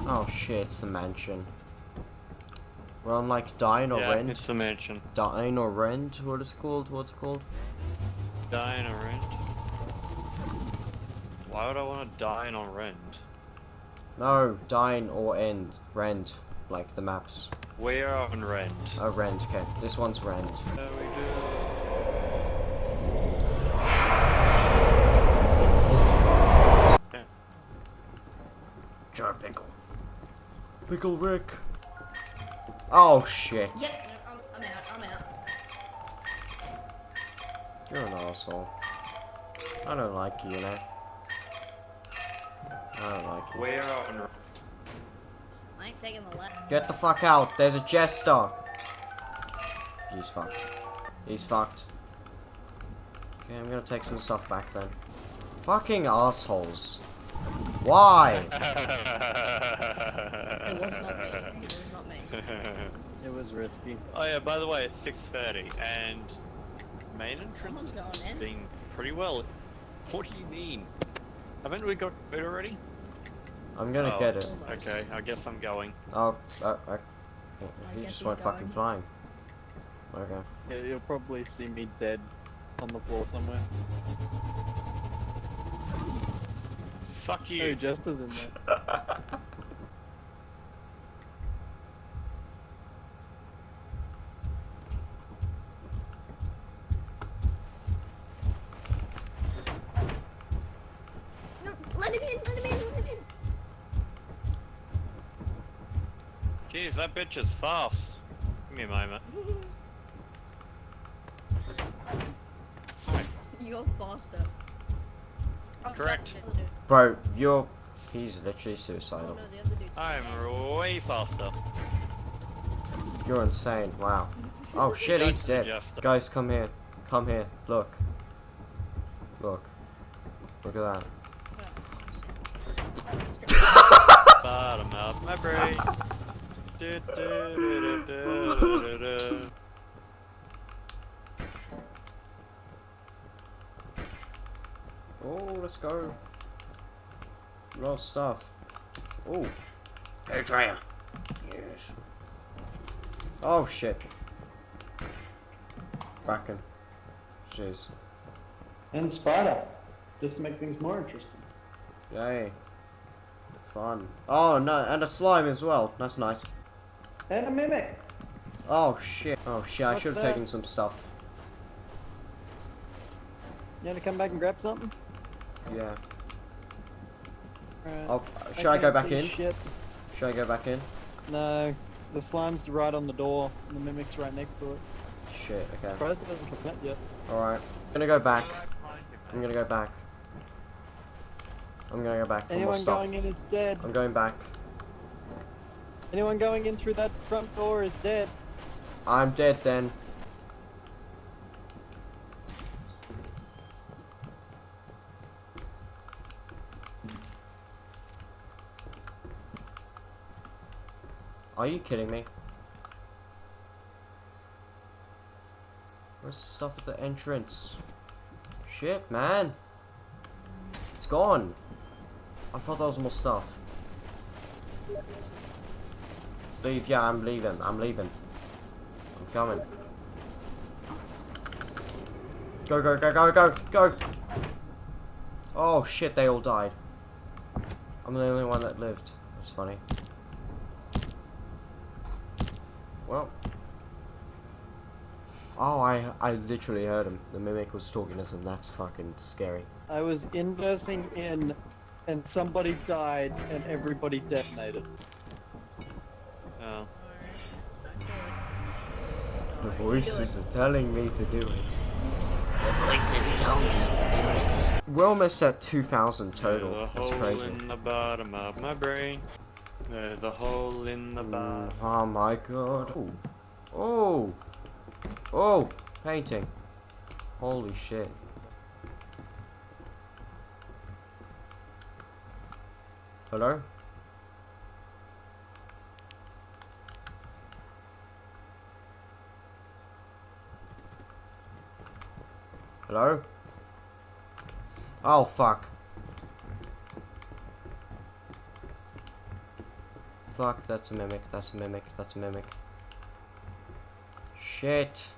Oh shit, it's the mansion. We're on like Dine or Yeah, Rent. it's the mansion. Dine or Rent? What is it called? What's it called? Dine on rent. Why would I want to dine on rent? No, Dine or End. Rent. Like the maps. We're on rent. Oh, Rent. Okay, this one's Rent. There we do. Jar Pickle. Pickle Rick. Oh shit. Yep, I'm out, I'm out. You're an asshole. I don't like you, you know. I don't like you. We're on rent. I ain't taking the left. Get the fuck out. There's a jester. He's fucked. He's fucked. Okay, I'm gonna take some stuff back then. Fucking assholes. Why? It was not me. It was not me. It was risky. Oh yeah, by the way, it's 6:30 and main Someone's entrance going in. being pretty well. What do you mean? Haven't we got it already? I'm gonna Oh, get it. Okay, I guess I'm going. Oh, he guess just he's went fucking going. flying. Okay. Yeah, you'll probably see me dead on the floor somewhere. Fuck Oh, you. Jester's in there. No, let him in, let him in, let him in. Jeez, that bitch is fast. Give me a moment. You're faster. Oh, Correct. sorry, the other dude. Bro, he's literally Oh suicidal. no, the other dude's I'm way faster. You're insane. Wow. Oh shit, he's Just dead. Jester. Guys, come here. Come here. Look. Look. Look at that. Bottom of my brain. Du, du, du, du, du, du, du. Oh, let's go. A lot of stuff. Oh. Hey, Drea. Yes. Oh shit. Bracken. Jeez. And Spider. Just to make things more interesting. Yay. Fun. Oh no, and a slime as well. That's nice. And a mimic. Oh shit. Oh shit, I What's should have that? taken some stuff. You wanna come back and grab something? Yeah. Alright. Oh, should I go can't back see in? Shit. Should I go back in? No. The slime's right on the door, and the mimic's right next to it. Shit, okay. Surprised it hasn't come out yet. Alright. I'm gonna go back. I'm gonna go back. I'm gonna go back for more Anyone stuff. going in is dead. I'm going back. Anyone going in through that front door is dead. I'm dead then. Are you kidding me? Where's the stuff at the entrance? Shit, man. It's gone. I thought there was more stuff. Leave, yeah, I'm leaving. I'm leaving. I'm coming. Go, go, go, go, go, go! Oh shit, they all died. I'm the only one that lived. That's funny. Well. Oh, I literally heard him. The mimic was talking to us, and that's fucking scary. I was inversing in, and somebody died, and everybody detonated. Oh. The voices are telling me to do it. The voices tell me to do it. We're almost at 2,000 total. There's a That's hole crazy. in the bottom of my brain. There's a hole in the bottom. Oh my god. Oh. Oh. Oh. Painting. Holy shit. Hello? Hello? Oh fuck. Fuck, that's a mimic, that's a mimic, that's a mimic. Shit.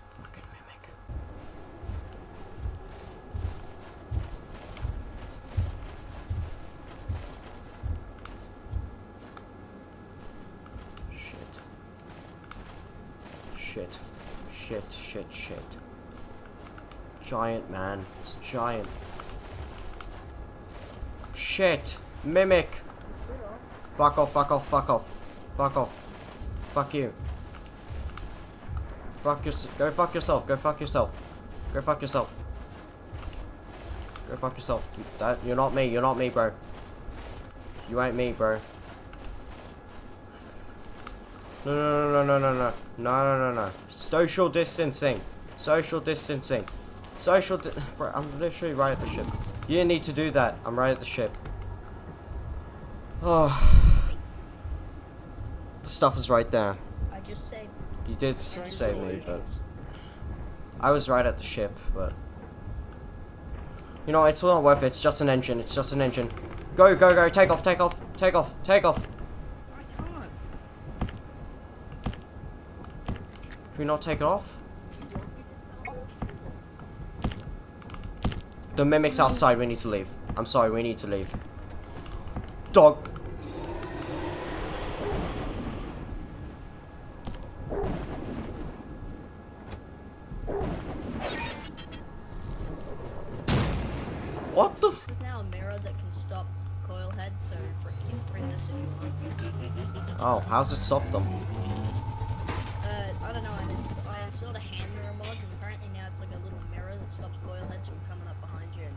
Fucking mimic. Shit. Shit, shit, shit. Giant, man. It's a giant. Shit! Mimic! Fuck off, fuck off, fuck off. Fuck off. Fuck you. Fuck yourself. Go fuck yourself. Go fuck yourself. Go fuck yourself. Go fuck yourself. You're not me. You're not me, bro. You ain't me, bro. No, no, no, no, no, no. No, no, no, no. Social distancing. Social distancing. Bro, I'm literally right at the ship. You didn't need to do that. I'm right at the ship. Oh. The stuff is right there. I just saved. You did save me, but I was right at the ship, but you know, it's not worth it. It's just an engine. It's just an engine. Go, go, go. Take off, take off, take off, take off. I can't. Can we not take it off? The mimic's outside. We need to leave. I'm sorry. We need to leave. Dog. What the f- This is now a mirror that can stop coil heads, so bring this if you want. Oh, how's it stop them? I don't know, I installed a hand mirror mod, and apparently now it's like a little mirror that stops coil heads from coming up behind you and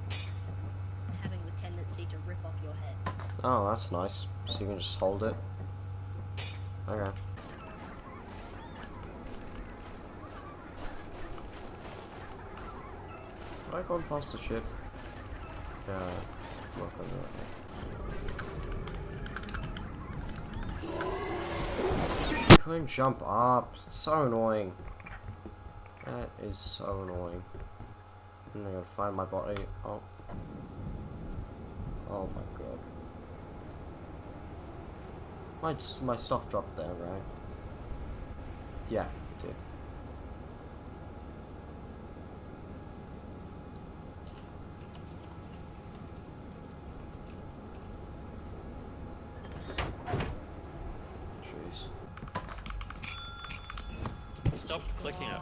having the tendency to rip off your head. Oh, that's nice. So you can just hold it. Okay. Have I gone past the ship? Yeah. Look at that. Couldn't jump up. It's so annoying. That is so annoying. I'm gonna find my body. Oh. Oh my god. My stuff dropped there, right? Yeah, it did. Jeez. Stop clicking it.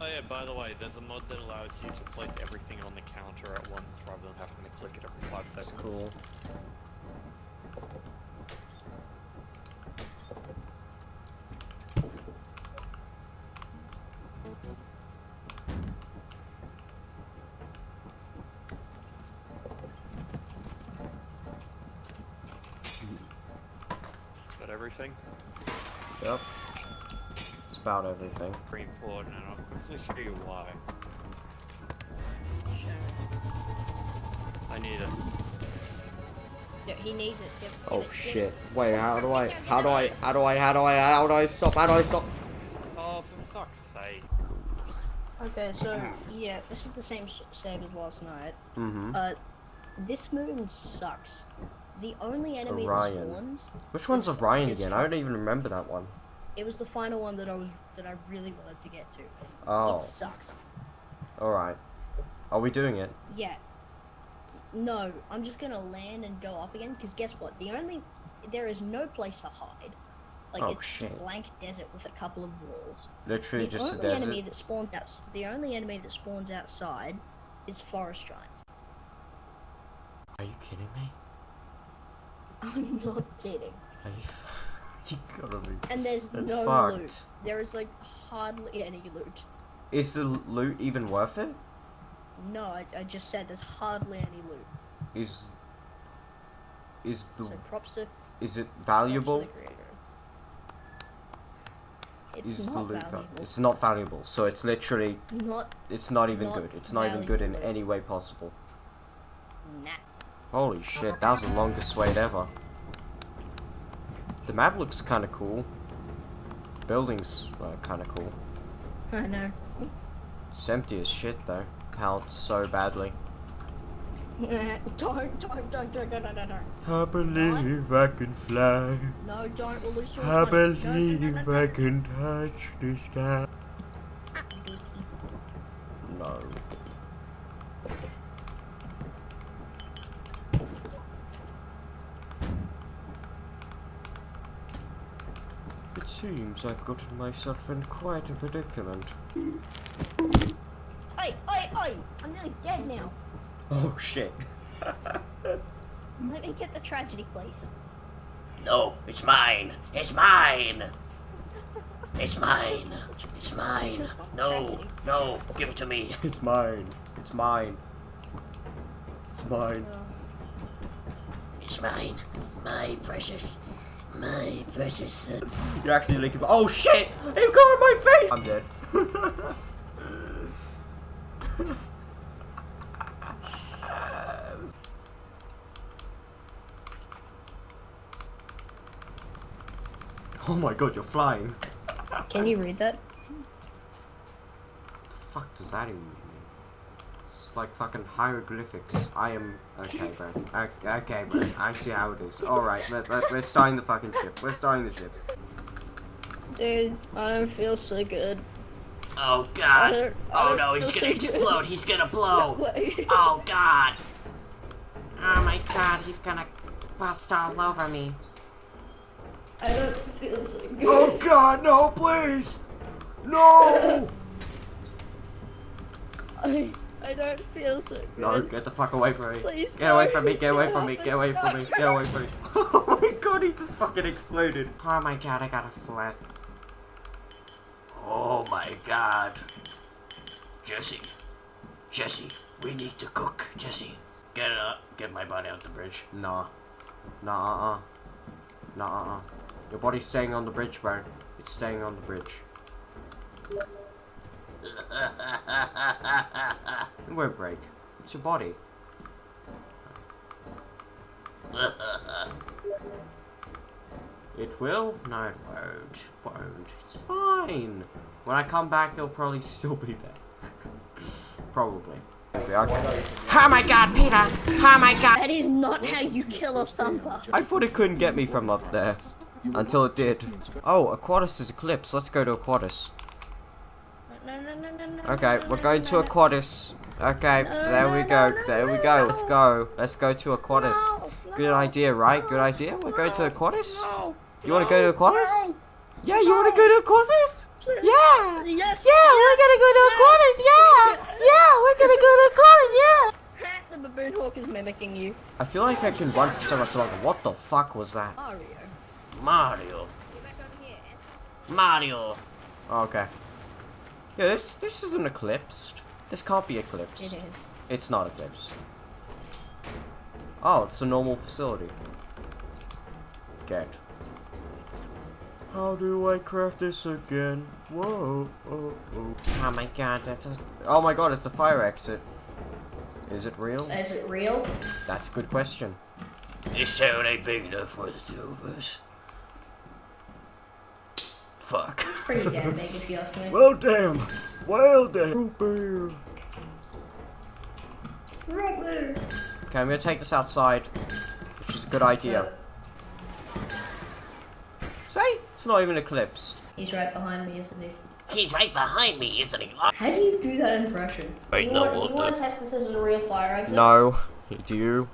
Oh yeah, by the way, there's a mod that allows you to place everything on the counter at once rather than having to click it every 5 That's seconds. cool. Is that everything? Yep. It's about everything. Green forward and I'll quickly show you why. I need it. Yeah, he needs it. Oh shit. Wait, how do I stop? Oh, for fuck's sake. Okay, so yeah, this is the same save as last night. Mm-hmm. This moon sucks. The only enemy Orion. that spawns. Which one's Orion It's again? I don't even remember that one. It was the final one that I really wanted to get to. Oh. It sucks. Alright. Are we doing it? Yeah. No, I'm just gonna land and go up again, because guess what? There is no place to hide. Like, Oh, it's shit. blank desert with a couple of walls. Literally The just a only desert? enemy that spawns the only enemy that spawns outside is forest giants. Are you kidding me? I'm not kidding. Are you you gotta be. And there's That's no fucked. loot. There is like hardly any loot. Is the loot even worth it? No, I just said there's hardly any loot. Is the So props to is it props to valuable? the creator. It's Is the not loot valuable. It's not valuable. So it's literally Not it's not even Not good. It's not even good in valuable. any way possible. nah. Holy shit, that was the longest wait ever. The map looks kind of cool. Buildings kind of cool. I know. It's empty as shit though. Powered so badly. Don't. I believe I can fly. No, don't release your I phone. believe I can touch the sky. No. It seems I've gotten myself in quite a predicament. Oi! I'm nearly dead now. Oh shit. Let me get the tragedy, please. No, it's mine. It's mine. It's mine. It's mine. No, no, give it to me. It's mine. It's mine. It's mine. It's mine. My precious. My precious. You're actually leaking. Oh shit! It got on my face! I'm dead. Oh my god, you're flying. Can you read that? The fuck does that even mean? It's like fucking hieroglyphics. I am okay, bro. Okay, bro. I see how it is. All right, we're starting the fucking ship. We're starting the ship. Dude, I don't feel so good. Oh I god. don't- Oh I no, don't he's feel gonna so good. explode. He's gonna blow. Wait. Oh god. Oh my god, he's gonna bust all over me. I don't feel so good. Oh god, no, please! No! I don't feel so good. No, get the fuck away from me. Please, Get away no, from me, get away from me, stop get away it, from me, no. get away from me. Oh my god, he just fucking exploded. Oh my god, I got a flask. Oh my god. Jesse. Jesse, we need to cook. Jesse. Get it up. Get my body off the bridge. Nah. Nah, Nah, Your body's staying on the bridge, bro. It's staying on the bridge. It won't break. It's your body. It will? No, it won't. Won't. It's fine. When I come back, it'll probably still be there. Probably. Okay. Oh my god, Peter! Oh my god! That is not how you kill a thumper. I thought it couldn't get me from up there. Until it did. Oh, Aquatis is Eclipse. Let's go to Aquatis. Okay, we're going to Aquatis. Okay, there we go. There we go. Let's go. Let's go to Aquatis. Good idea, right? Good idea. We're going to Aquatis? You want to go to Aquatis? Yeah, you want to go to Aquatis? Yeah! Yes. Yeah, we're gonna go to Aquatis! Yeah! Yeah, we're gonna go to Aquatis! Yeah! The baboon hawk is mimicking you. I feel like I can run for so much longer. What the fuck was that? Mario. Mario. Get back over here. Mario. Oh, okay. Yeah, this isn't eclipsed. This can't be eclipsed. It is. It's not eclipsed. Oh, it's a normal facility. Get. How do I craft this again? Whoa, oh, oh. Oh my god, that's a... Oh my god, it's a fire exit. Is it real? Is it real? That's a good question. This town ain't big enough for the two of us. Fuck. Pretty damn big if you ask me. Well, damn. Well, damn. Robert. Okay, I'm gonna take this outside, which is a good idea. See? It's not even eclipsed. He's right behind me, isn't he? He's right behind me, isn't he? How do you do that impression? I know what the... test if this is a real fire exit? No. Do you?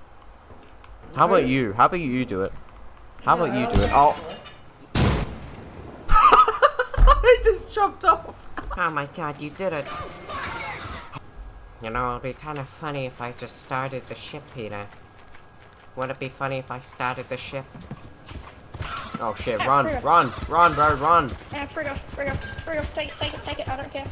How about you? How about you do it? How about you do it? Oh. I just jumped off. Oh my god, you did it. You know, it'd be kind of funny if I just started the ship, Peter. Would it be funny if I started the ship? Oh shit, run, run, run, bro, run. Frig off, take it, I don't care.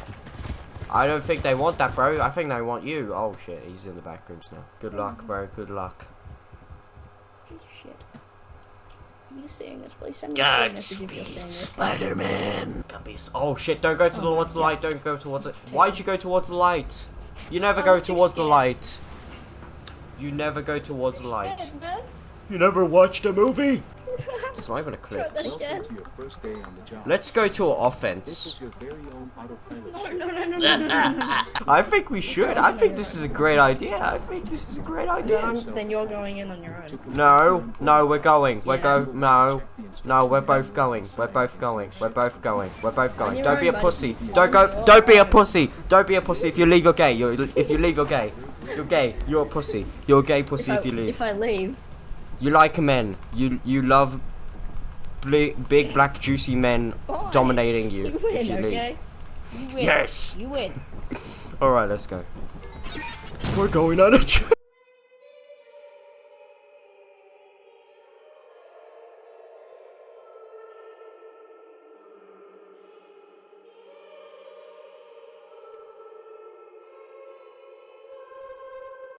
I don't think they want that, bro. I think they want you. Oh shit, he's in the back rooms now. Good luck, bro, good luck. Shit. Are you seeing this? Please send me a message if you're seeing Godspeed, this. Spider-Man. Oh shit, don't go towards the light, don't go towards it. Why'd you go towards the light? You never go towards the light. You never go towards the light. You never watched a movie? It's not even a clip. Try that again. Welcome to your first day on the job. Let's go to This offense. is your very own autopilot No, ship. no, no, no, no, no, no, no. I think we should. I think this is a great idea. I think this is a great idea. Then you're going in on your own. No, no, we're going. We're Yeah. go. No, no, we're both going. We're both going. We're both going. We're both going. Don't be a pussy. Don't go. Don't be a pussy. Don't be a pussy. If you leave, you're gay. If you leave, you're gay. You're gay. You're a pussy. You're a gay pussy if you leave. If I leave, You like men. You love big black juicy men fine. dominating you. You win, If you leave. okay? You win. Yes. You win. All right, let's go. We're going on a trip.